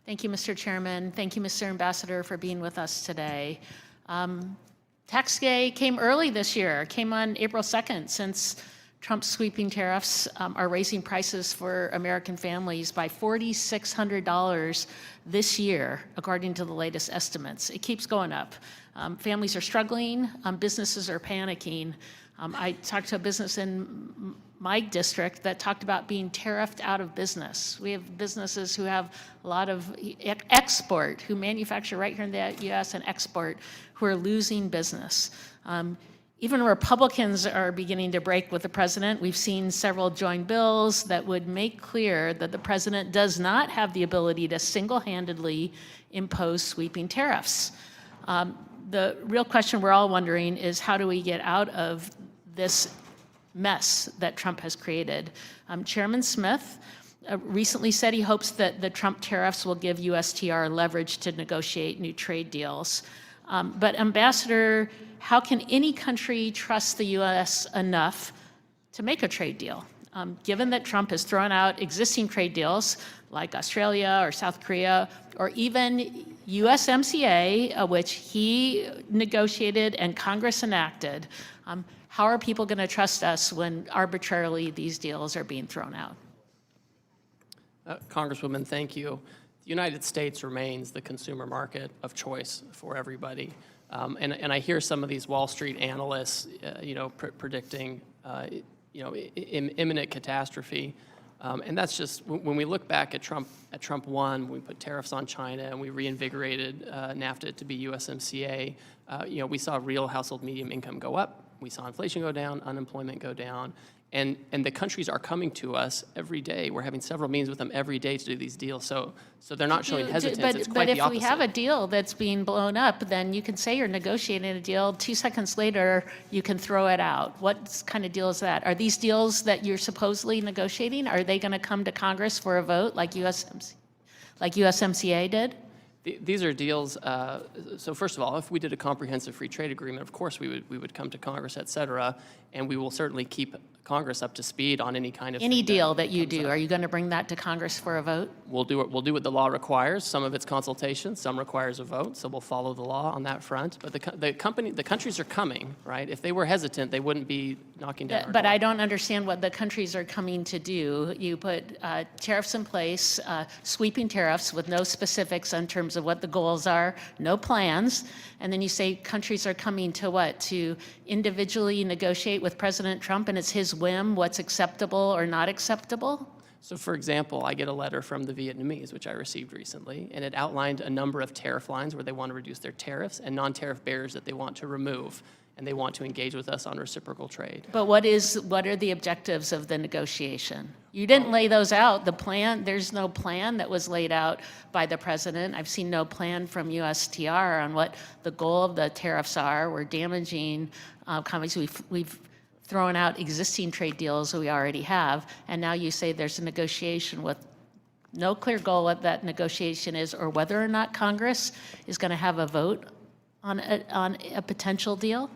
Thank you, Mr. Chairman. Thank you, Mr. Ambassador, for being with us today. Tax day came early this year, came on April 2nd, since Trump's sweeping tariffs are raising prices for American families by $4,600 this year, according to the latest estimates. It keeps going up. Families are struggling, businesses are panicking. I talked to a business in my district that talked about being tariffed out of business. We have businesses who have a lot of export, who manufacture right here in the US and export, who are losing business. Even Republicans are beginning to break with the president. We've seen several joint bills that would make clear that the president does not have the ability to single-handedly impose sweeping tariffs. The real question we're all wondering is, how do we get out of this mess that Trump has created? Chairman Smith recently said he hopes that the Trump tariffs will give USTR leverage to negotiate new trade deals. But Ambassador, how can any country trust the US enough to make a trade deal? Given that Trump has thrown out existing trade deals like Australia or South Korea, or even USMCA, which he negotiated and Congress enacted, how are people going to trust us when arbitrarily these deals are being thrown out? Congresswoman, thank you. The United States remains the consumer market of choice for everybody. And I hear some of these Wall Street analysts, predicting, imminent catastrophe. And that's just, when we look back at Trump 1, we put tariffs on China and we reinvigorated NAFTA to be USMCA, we saw real household median income go up. We saw inflation go down, unemployment go down. And the countries are coming to us every day. We're having several meetings with them every day to do these deals. So they're not showing hesitance. It's quite the opposite. But if we have a deal that's being blown up, then you can say you're negotiating a deal. 2 seconds later, you can throw it out. What kind of deal is that? Are these deals that you're supposedly negotiating, are they going to come to Congress for a vote like USMCA did? These are deals, so first of all, if we did a comprehensive free trade agreement, of course we would come to Congress, et cetera, and we will certainly keep Congress up to speed on any kind of any deal that you do. Are you going to bring that to Congress for a vote? We'll do what the law requires. Some of it's consultation, some requires a vote, so we'll follow the law on that front. But the countries are coming, right? If they were hesitant, they wouldn't be knocking down our But door. I don't understand what the countries are coming to do. You put tariffs in place, sweeping tariffs with no specifics in terms of what the goals are, no plans, and then you say countries are coming to what? To individually negotiate with President Trump, and it's his whim what's acceptable or not acceptable? So for example, I get a letter from the Vietnamese, which I received recently, and it outlined a number of tariff lines where they want to reduce their tariffs and non-tariff barriers that they want to remove, and they want to engage with us on reciprocal trade. But what are the objectives of the negotiation? You didn't lay those out. The plan, there's no plan that was laid out by the president. I've seen no plan from USTR on what the goal of the tariffs are. We're damaging companies. We've thrown out existing trade deals that we already have, and now you say there's a negotiation with no clear goal what that negotiation is, or whether or not Congress is going to have a vote on a potential deal?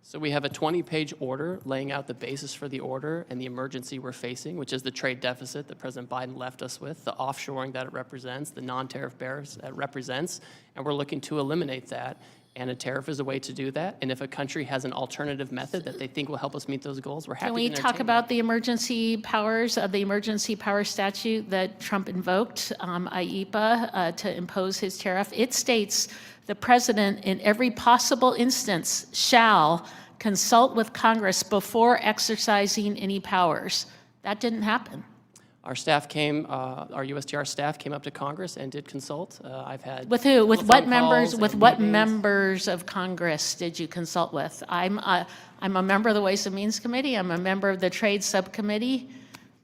So we have a 20-page order laying out the basis for the order and the emergency we're facing, which is the trade deficit that President Biden left us with, the offshoring that it represents, the non-tariff barriers that it represents, and we're looking to eliminate that. And a tariff is a way to do that. And if a country has an alternative method that they think will help us meet those goals, we're happy to entertain. Can we talk about the emergency powers of the emergency power statute that Trump invoked, IEPA, to impose his tariff? It states the president, in every possible instance, shall consult with Congress before exercising any powers. That didn't happen. Our staff came, our USTR staff came up to Congress and did consult. I've had with who? With what members? With what meetings. Members of Congress did you consult with? I'm a member of the Ways and Means Committee. I'm a member of the Trade Subcommittee.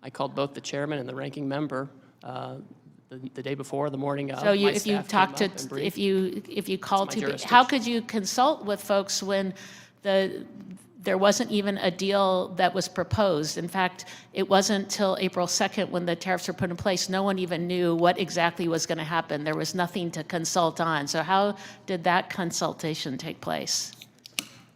I called both the chairman and the ranking member the day before, the morning of. So if you talked to, if you called to, how could you consult with folks when there wasn't even a deal that was proposed? In fact, it wasn't till April 2nd when the tariffs were put in place. No one even knew what exactly was going to happen. There was nothing to consult on. So how did that consultation take place?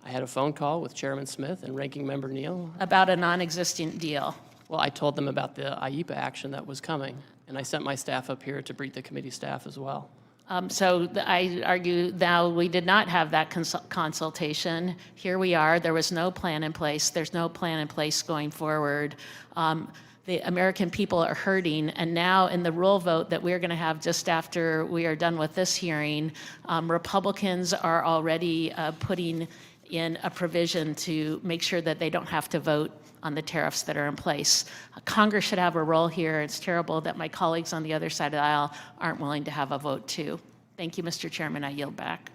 I had a phone call with Chairman Smith and Ranking Member Neal. About a non-existent deal. Well, I told them about the IEPA action that was coming. And I sent my staff up here to brief the committee staff as well. I argue now we did not have that consultation. Here we are. There was no plan in place. There's no plan in place going forward. The American people are hurting, and now in the rule vote that we're going to have just after we are done with this hearing, Republicans are already putting in a provision to make sure that they don't have to vote on the tariffs that are in place. Congress should have a role here. It's terrible that my colleagues on the other side of the aisle aren't willing to have a vote too. Thank you, Mr. Chairman. I yield back.